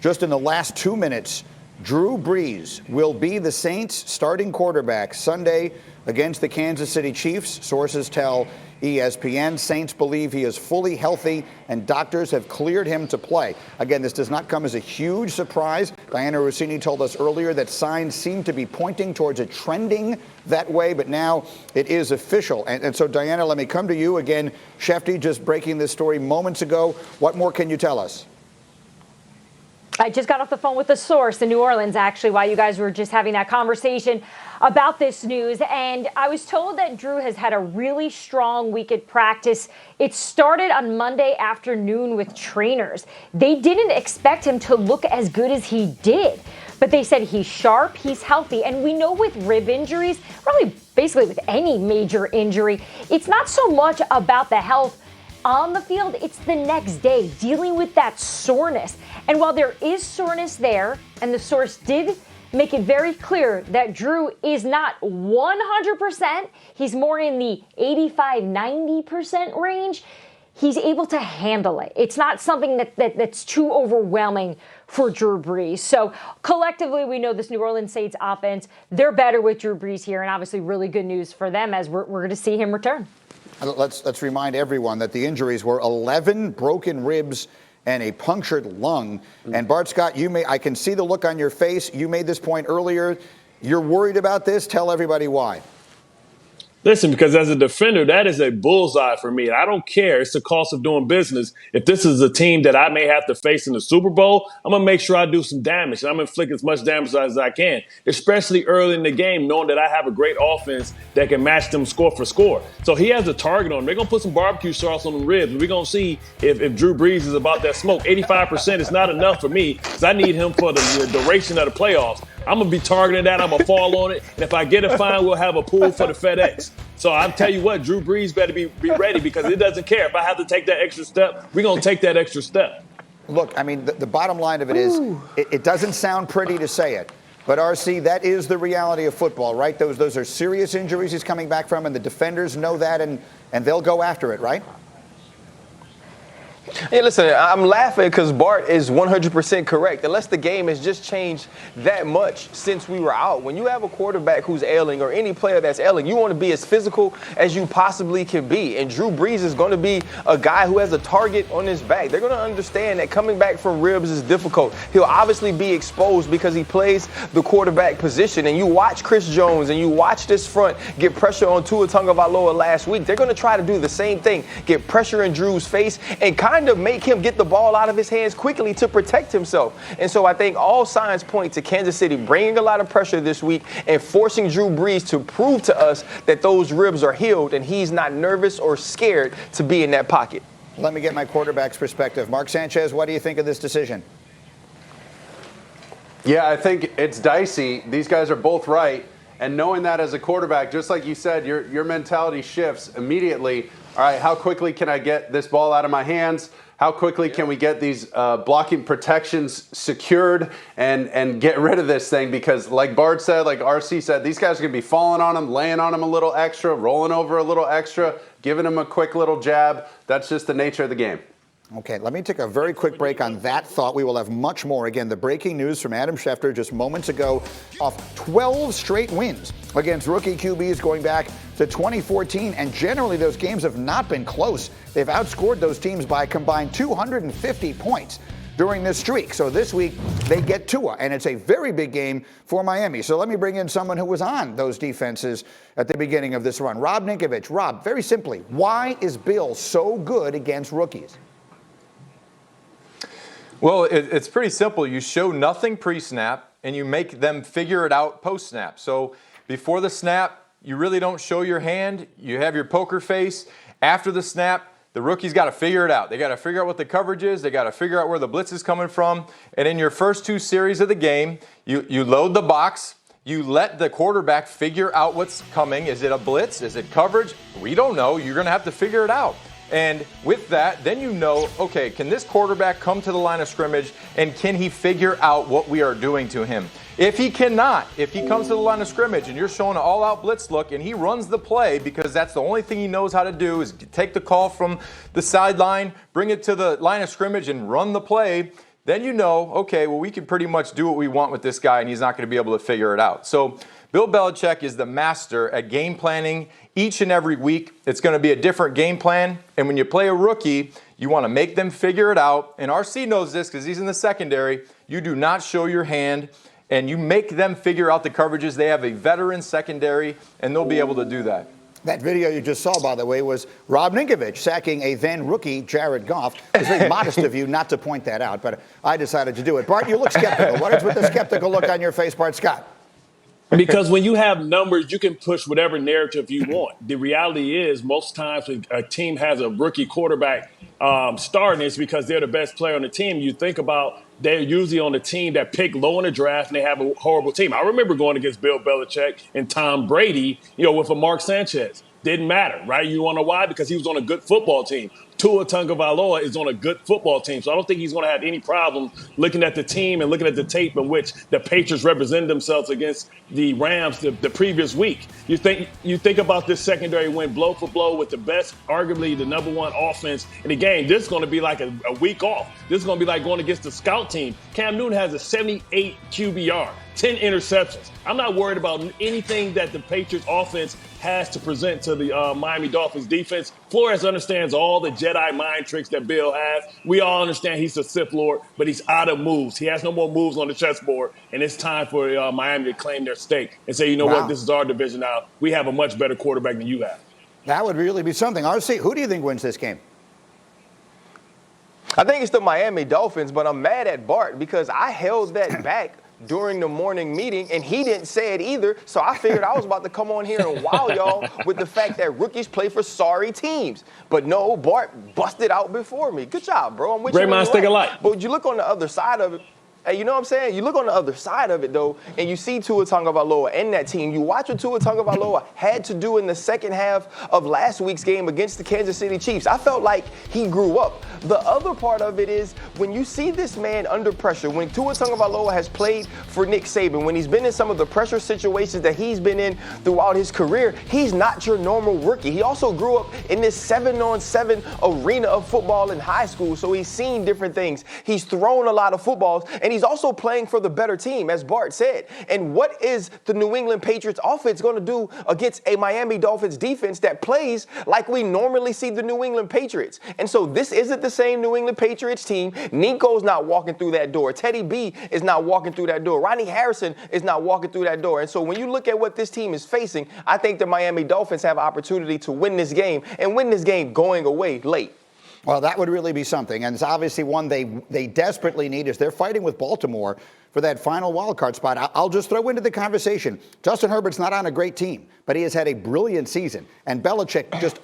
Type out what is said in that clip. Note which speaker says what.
Speaker 1: Just in the last 2 minutes, Drew Brees will be the Saints' starting quarterback Sunday against the Kansas City Chiefs. Sources tell ESPN Saints believe he is fully healthy and doctors have cleared him to play. Again, this does not come as a huge surprise. Diana Rossini told us earlier that signs seem to be pointing towards it trending that way, but now it is official. And so, Diana, let me come to you again. Shefty just breaking this story moments ago. What more can you tell us?
Speaker 2: I just got off the phone with a source in New Orleans, actually, while you guys were just having that conversation about this news. And I was told that Drew has had a really strong week at practice. It started on Monday afternoon with trainers. They didn't expect him to look as good as he did. But they said he's sharp, he's healthy. And we know with rib injuries, probably basically with any major injury, it's not so much about the health on the field, it's the next day, dealing with that soreness. And while there is soreness there, and the source did make it very clear that Drew is not 100%, he's more in the 85-90% range, he's able to handle it. It's not something that's too overwhelming for Drew Brees. So collectively, we know this New Orleans Saints offense, they're better with Drew Brees here, and obviously really good news for them as we're going to see him return.
Speaker 1: Let's remind everyone that the injuries were 11 broken ribs and a punctured lung. And Bart Scott, I can see the look on your face. You made this point earlier. You're worried about this. Tell everybody why.
Speaker 3: Listen, because as a defender, that is a bullseye for me. I don't care. It's the cost of doing business. If this is a team that I may have to face in the Super Bowl, I'm going to make sure I do some damage. I'm going to inflict as much damage as I can, especially early in the game, knowing that I have a great offense that can match them score for score. So he has a target on him. They're going to put some barbecue sauce on the ribs. And we're going to see if Drew Brees is about that smoke. 85% is not enough for me because I need him for the duration of the playoffs. I'm going to be targeting that. I'm going to fall on it. And if I get it fine, we'll have a pool for the FedEx. So I'll tell you what, Drew Brees better be ready because it doesn't care. If I have to take that extra step, we're going to take that extra step.
Speaker 1: Look, I mean, the bottom line of it is it doesn't sound pretty to say it. But, RC, that is the reality of football, right? Those are serious injuries he's coming back from, and the defenders know that, and they'll go after it, right?
Speaker 4: Hey, listen, I'm laughing because Bart is 100% correct. Unless the game has just changed that much since we were out. When you have a quarterback who's ailing or any player that's ailing, you want to be as physical as you possibly can be. And Drew Brees is going to be a guy who has a target on his back. They're going to understand that coming back from ribs is difficult. He'll obviously be exposed because he plays the quarterback position. And you watch Chris Jones and you watch this front get pressure on Tua Tagovailoa last week. They're going to try to do the same thing, get pressure in Drew's face and kind of make him get the ball out of his hands quickly to protect himself. And so I think all signs point to Kansas City bringing a lot of pressure this week and forcing Drew Brees to prove to us that those ribs are healed and he's not nervous or scared to be in that pocket.
Speaker 1: Let me get my quarterback's perspective. Mark Sanchez, what do you think of this decision?
Speaker 5: Yeah, I think it's dicey. These guys are both right. And knowing that as a quarterback, just like you said, your mentality shifts immediately. All right, how quickly can I get this ball out of my hands? How quickly can we get these blocking protections secured and get rid of this thing? Because like Bart said, like RC said, these guys are going to be falling on him, laying on him a little extra, rolling over a little extra, giving him a quick little jab. That's just the nature of the game.
Speaker 1: Okay, let me take a very quick break on that thought. We will have much more. Again, the breaking news from Adam Schefter just moments ago off 12 straight wins against rookie QBs going back to 2014. And generally, those games have not been close. They've outscored those teams by a combined 250 points during this streak. So this week, they get Tua, and it's a very big game for Miami. So let me bring in someone who was on those defenses at the beginning of this run. Rob Ninkovich. Rob, very simply, why is Bill so good against rookies?
Speaker 6: Well, it's pretty simple. You show nothing pre-snap, and you make them figure it out post-snap. So before the snap, you really don't show your hand. You have your poker face. After the snap, the rookie's got to figure it out. They got to figure out what the coverage is. They got to figure out where the blitz is coming from. And in your first two series of the game, you load the box. You let the quarterback figure out what's coming. Is it a blitz? Is it coverage? We don't know. You're going to have to figure it out. And with that, then you know, okay, can this quarterback come to the line of scrimmage and can he figure out what we are doing to him? If he cannot, if he comes to the line of scrimmage and you're showing an all-out blitz look and he runs the play because that's the only thing he knows how to do is take the call from the sideline, bring it to the line of scrimmage and run the play, then you know, okay, well, we can pretty much do what we want with this guy, and he's not going to be able to figure it out. So Bill Belichick is the master at game planning each and every week. It's going to be a different game plan. And when you play a rookie, you want to make them figure it out. And RC knows this because he's in the secondary. You do not show your hand, and you make them figure out the coverages. They have a veteran secondary, and they'll be able to do that.
Speaker 1: That video you just saw, by the way, was Rob Ninkovich sacking a then rookie Jared Goff. It was very modest of you not to point that out, but I decided to do it. Bart, you look skeptical. What is with the skeptical look on your face, Bart Scott?
Speaker 3: Because when you have numbers, you can push whatever narrative you want. The reality is, most times when a team has a rookie quarterback starting, it's because they're the best player on the team. You think about they're usually on the team that pick low in the draft and they have a horrible team. I remember going against Bill Belichick and Tom Brady, with a Mark Sanchez. Didn't matter, right? You want to know why? Because he was on a good football team. Tua Tagovailoa is on a good football team. So I don't think he's going to have any problem looking at the team and looking at the tape in which the Patriots represented themselves against the Rams the previous week. You think about this secondary win blow for blow with the best, arguably the number one offense in the game. This is going to be like a week off. This is going to be like going against the scout team. Cam Newton has a 78 QBR, 10 interceptions. I'm not worried about anything that the Patriots offense has to present to the Miami Dolphins defense. Flores understands all the Jedi mind tricks that Bill has. We all understand he's a Sith Lord, but he's out of moves. He has no more moves on the chessboard, and it's time for Miami to claim their stake and say, you know what, this is our division now. We have a much better quarterback than you have.
Speaker 1: That would really be something. RC, who do you think wins this game?
Speaker 4: I think it's the Miami Dolphins, but I'm mad at Bart because I held that back during the morning meeting, and he didn't say it either, so I figured I was about to come on here and wow y'all with the fact that rookies play for sorry teams. But no, Bart busted out before me. Good job, bro. I'm with you.
Speaker 3: Great minds think alike.
Speaker 4: But you look on the other side of it. Hey, you know what I'm saying? You look on the other side of it, though, and you see Tua Tagovailoa and that team. You watch what Tua Tagovailoa had to do in the second half of last week's game against the Kansas City Chiefs. I felt like he grew up. The other part of it is when you see this man under pressure, when Tua Tagovailoa has played for Nick Saban, when he's been in some of the pressure situations that he's been in throughout his career, he's not your normal rookie. He also grew up in this 7-on-7 arena of football in high school, so he's seen different things. He's thrown a lot of footballs, and he's also playing for the better team, as Bart said. And what is the New England Patriots offense going to do against a Miami Dolphins defense that plays like we normally see the New England Patriots? And so this isn't the same New England Patriots team. Nico's not walking through that door. Teddy B is not walking through that door. Ronnie Harrison is not walking through that door. And so when you look at what this team is facing, I think the Miami Dolphins have an opportunity to win this game and win this game going away late.
Speaker 1: Well, that would really be something, and it's obviously one they desperately need as they're fighting with Baltimore for that final wild card spot. I'll just throw into the conversation, Justin Herbert's not on a great team, but he has had a brilliant season, and Belichick just